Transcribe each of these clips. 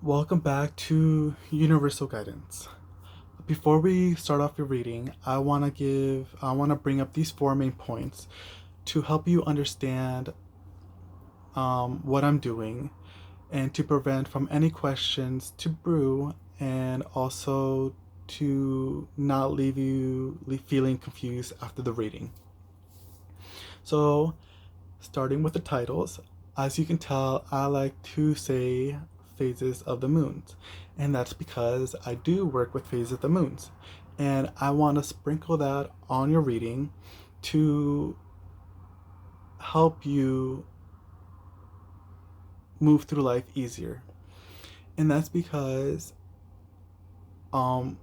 Welcome back to Universal Guidance. Before we start off your reading, I want to bring up these four main points to help you understand what I'm doing and to prevent from any questions to brew and also to not feeling confused after the reading. So, starting with the titles, as you can tell, I like to say phases of the moons, and that's because I do work with phases of the moons, and I want to sprinkle that on your reading to help you move through life easier. And that's because um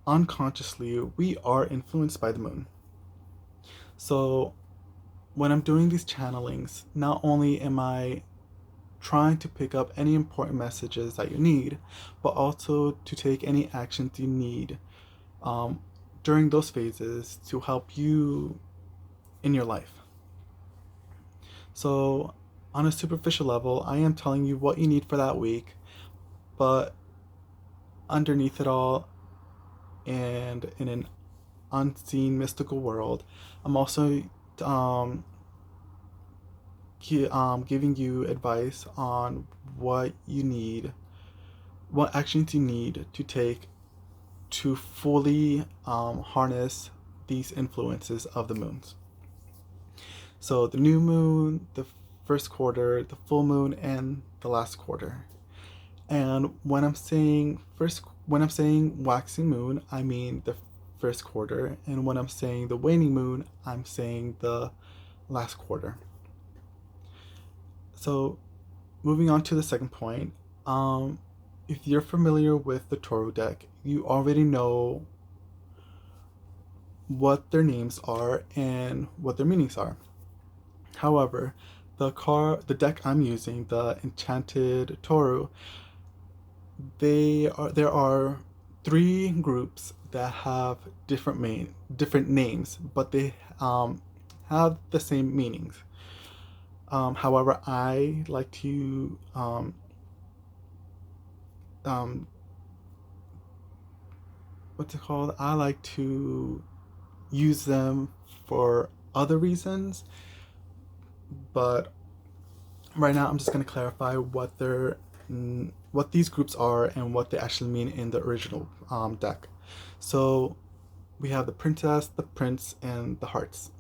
unconsciously we are influenced by the moon. So when I'm doing these channelings, not only am I trying to pick up any important messages that you need, but also to take any actions you need um, during those phases to help you in your life. So, on a superficial level, I am telling you what you need for that week, but underneath it all, and in an unseen mystical world, I'm also um, giving you advice on what actions you need to take to fully harness these influences of the moons. So the new moon, the first quarter, the full moon, and the last quarter. And when I'm saying waxing moon, I mean the first quarter, and when I'm saying the waning moon, I'm saying the last quarter. So moving on to the second point, if you're familiar with the Toro deck, you already know what their names are and what their meanings are. However, the deck I'm using, the Enchanted Toru, there are three groups that have different names, but they have the same meanings. However, I like to um, what's it called? I like to use them for other reasons, but right now I'm just going to clarify what these groups are and what they actually mean in the original deck. So we have the princess, the prince, and the hearts.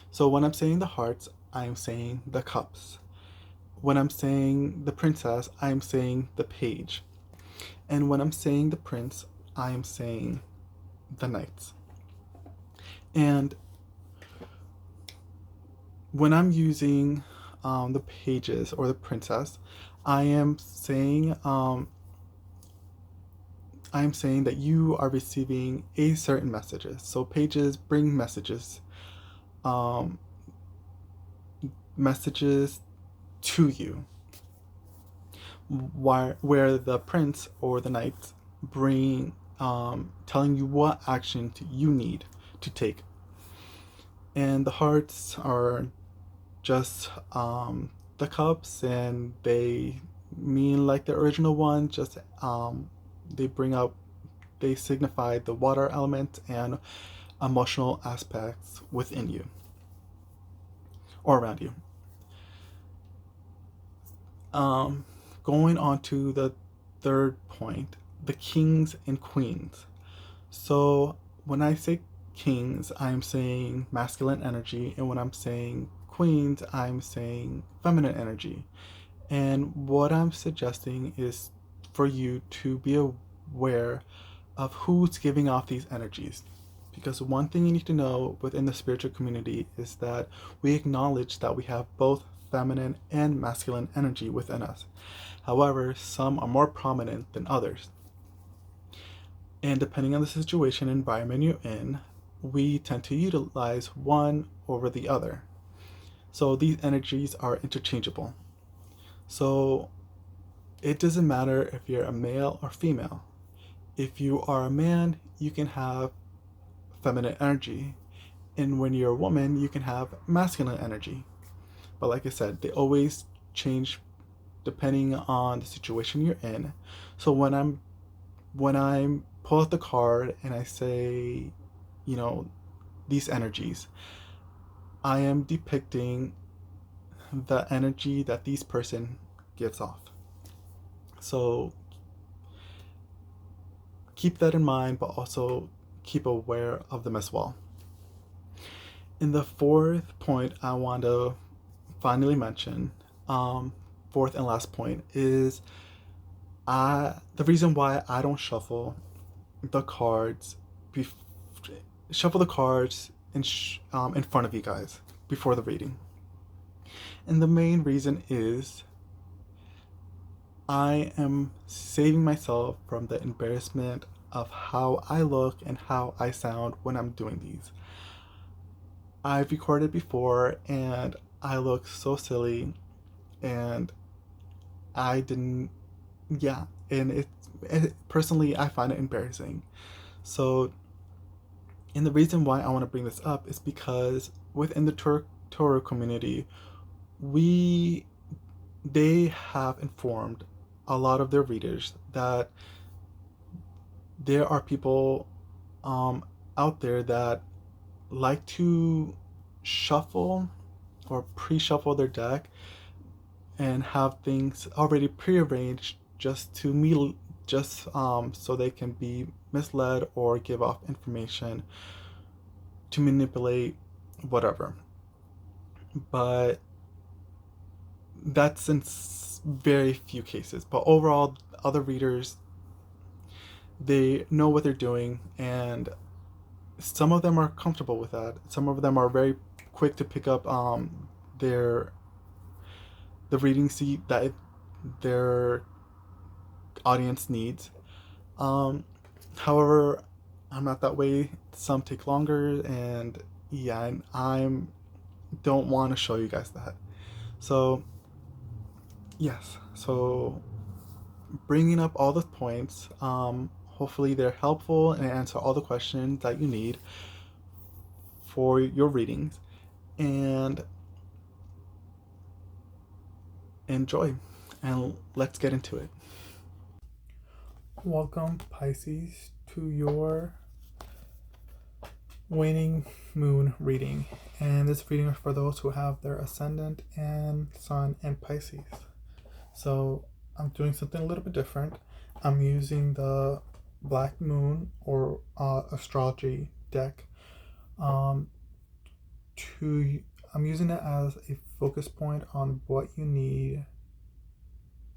So when I'm saying the hearts, I'm saying the cups. When I'm saying the princess, I'm saying the page. And when I'm saying the prince, I'm saying the knights. And when I'm using the pages or the princess, I am saying I'm saying that you are receiving a certain messages. So pages bring um, messages to you, where the prince or the knights bring telling you what action you need to take. And the hearts are just the cups, and they mean like the original one. Just they bring up they signify the water element and emotional aspects within you or around you. Um, Going on to the third point, the kings and queens. So when I say kings, I'm saying masculine energy, and when I'm saying queens, I'm saying feminine energy. And what I'm suggesting is for you to be aware of who's giving off these energies. Because one thing you need to know within the spiritual community is that we acknowledge that we have both feminine and masculine energy within us. However, some are more prominent than others. And depending on the situation and environment you're in, we tend to utilize one over the other. So these energies are interchangeable. So it doesn't matter if you're a male or female. If you are a man, you can have feminine energy. And when you're a woman, you can have masculine energy. But like I said, they always change depending on the situation you're in. So when I pull out the card and I say, you know, these energies, I am depicting the energy that these person gives off. So keep that in mind, but also keep aware of them as well. In the fourth point, I want to finally mention, fourth and last point, is the reason why I don't the cards, bef- shuffle the cards in front of you guys before the reading. And the main reason is I am saving myself from the embarrassment of how I look and how I sound when I'm doing these. I've recorded before and I look so silly, and I didn't, yeah, and personally, I find it embarrassing. So, and the reason why I want to bring this up is because within the Toro community, we they have informed a lot of their readers that there are people out there that like to shuffle or pre-shuffle their deck and have things already prearranged just so they can be misled or give off information to manipulate whatever. But that's in very few cases. But overall, other readers, they know what they're doing, and some of them are comfortable with that. Some of them are very quick to pick up their the reading seat that their audience needs. Um, However, I'm not that way. Some take longer, and yeah, and I'm don't want to show you guys that. So yes, so bringing up all the points. Hopefully they're helpful and answer all the questions that you need for your readings, and enjoy. And let's get into it. Welcome, Pisces, to your waning moon reading. And this reading is for those who have their ascendant and sun in Pisces. So I'm doing something a little bit different. I'm using the Black Moon or astrology deck. Um, I'm using it as a focus point on what you need.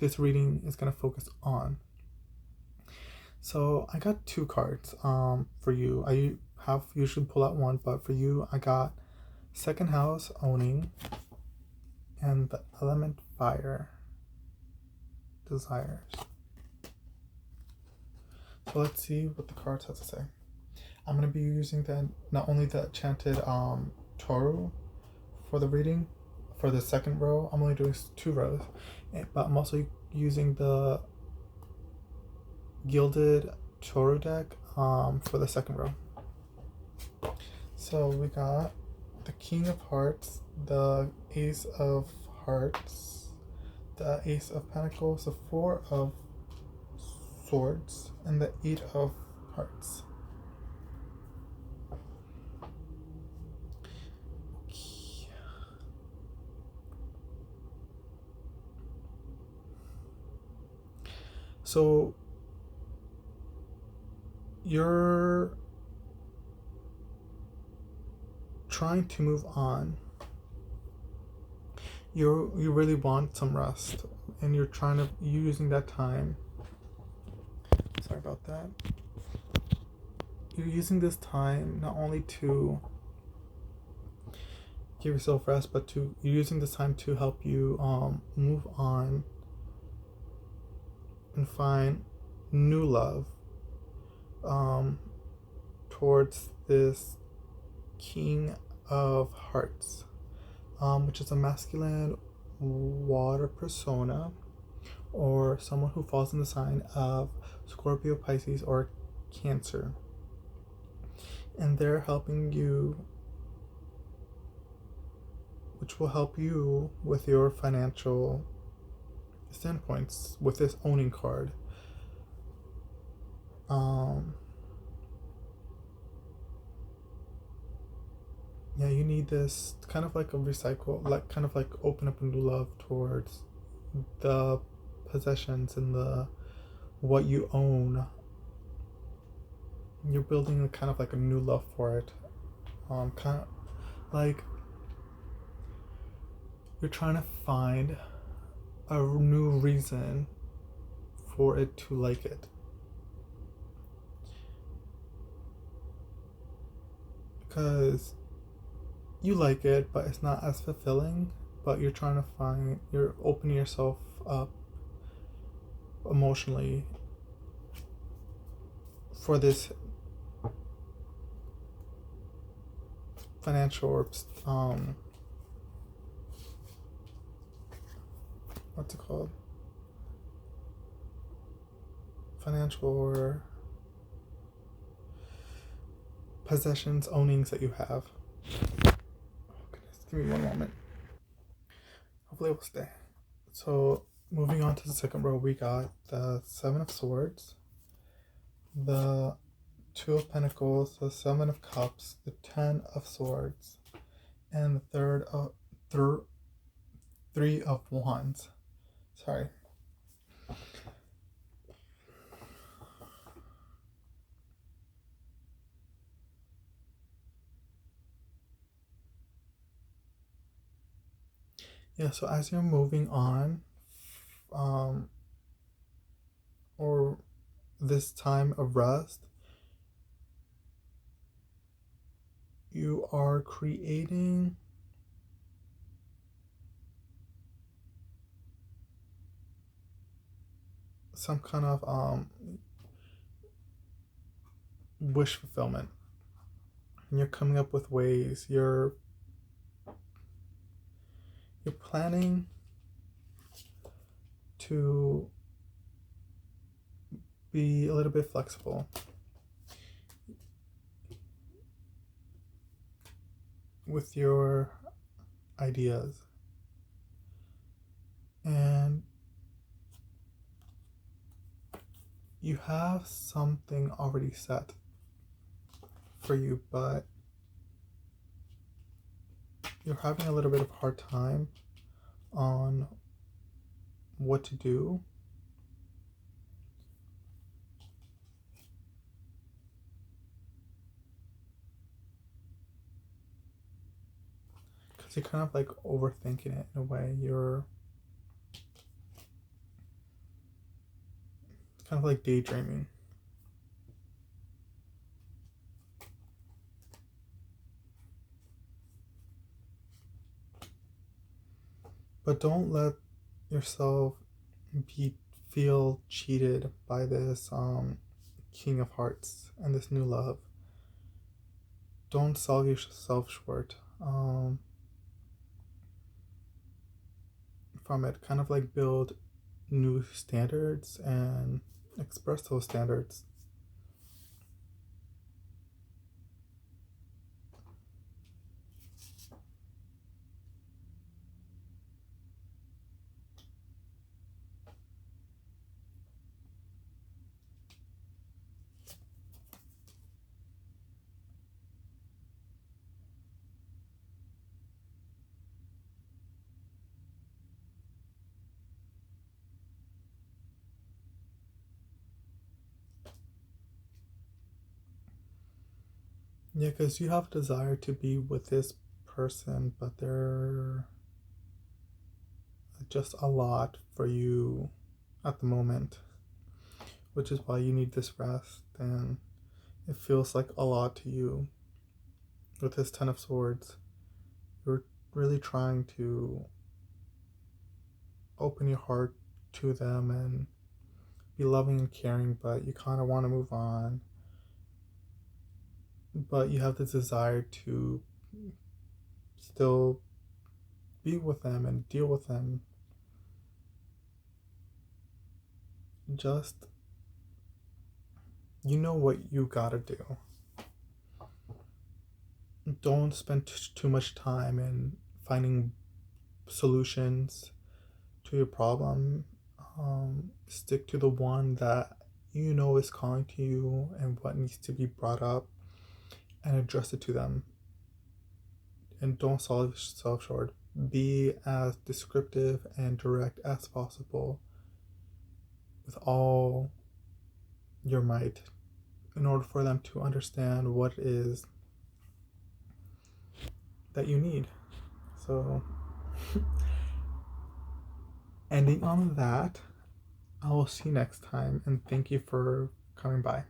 This reading is going to focus on. So I got two cards for you. I have usually pull out one, but for you I got second house owning and the element fire desires. So let's see what the cards have to say. I'm going to be using not only the enchanted Toru for the reading for the second row. I'm only doing 2 rows, but I'm also using the gilded Toru deck for the second row. So we got the King of Hearts, the Ace of Hearts, the Ace of Pentacles, the 4 of Swords, and the 8 of Hearts. Okay. So you're trying to move on. You really want some rest, and you're using that time. Sorry about that. You're using this time not only to give yourself rest, but you're using this time to help you move on and find new love towards this King of Hearts, which is a masculine water persona, or someone who falls in the sign of Scorpio, Pisces, or Cancer. And they're helping you, which will help you with your financial standpoints with this owning card. Yeah, you need this kind of like a recycle, like kind of like open up a new love towards the possessions and the what you own. You're building a kind of like a new love for it. Kind of like you're trying to find a new reason for it to like it. Because you like it, but it's not as fulfilling. But you're opening yourself up emotionally for this financial or what's it called? Financial or possessions, ownings that you have. Oh goodness, give me one moment. Hopefully it will stay. So moving on to the second row, we got the Seven of Swords, the Two of Pentacles, the Seven of Cups, the Ten of Swords, and the Three of Wands. Sorry. Yeah, so as you're moving on, or this time of rest, you are creating some kind of wish fulfillment. And you're coming up with ways. You're planning to be a little bit flexible with your ideas. And you have something already set for you, but you're having a little bit of a hard time on what to do. Because you're kind of like overthinking it in a way. You're kind of like daydreaming. But don't let yourself feel cheated by this King of Hearts and this new love. Don't sell yourself short from it. Kind of like build new standards and express those standards. Yeah, because you have a desire to be with this person, but they're just a lot for you at the moment, which is why you need this rest, and it feels like a lot to you. With this Ten of Swords, you're really trying to open your heart to them and be loving and caring, but you kind of want to move on. But you have the desire to still be with them and deal with them. Just, you know what you gotta do. Don't spend too much time in finding solutions to your problem. Stick to the one that you know is calling to you and what needs to be brought up, and address it to them. And don't sell yourself short. Be as descriptive and direct as possible with all your might in order for them to understand what it is that you need. So, ending on that, I will see you next time, and thank you for coming by.